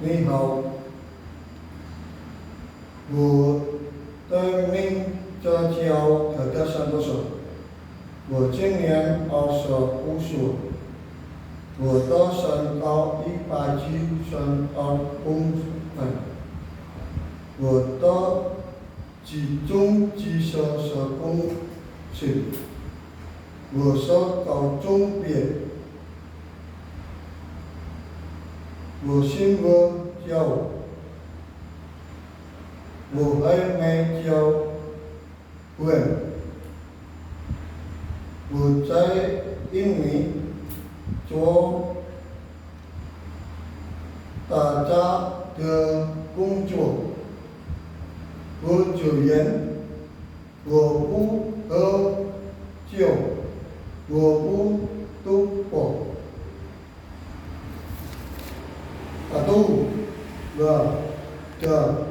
你好，我的名字叫Santoso，我今年25岁，我的身高172公分，我的体重74公斤，我是高中毕业，我姓温叫，我还没结婚，我在印尼做打杂的工作，我抽烟，我不喝酒，我不赌博。Satu, dua, tiga,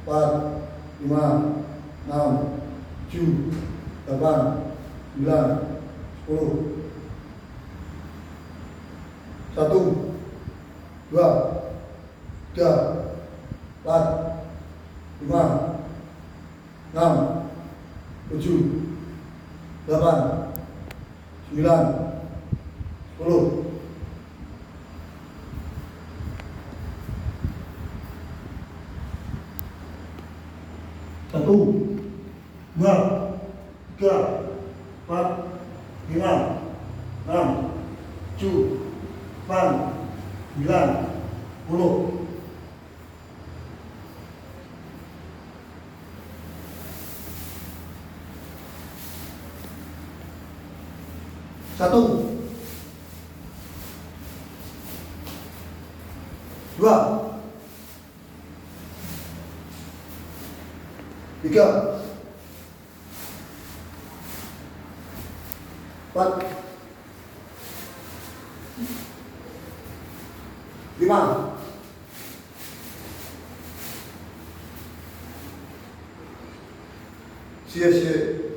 empat, lima, enam, tujuh, delapan, sembilan, 10. Satu, dua, tiga, empat, lima, enam, tujuh, delapan, sembilan, 10. Satu, dua, tiga, empat, lima, enam, tujuh, delapan, sembilan, 10. Satu, dua, tiga, empat, lima, sia-sia.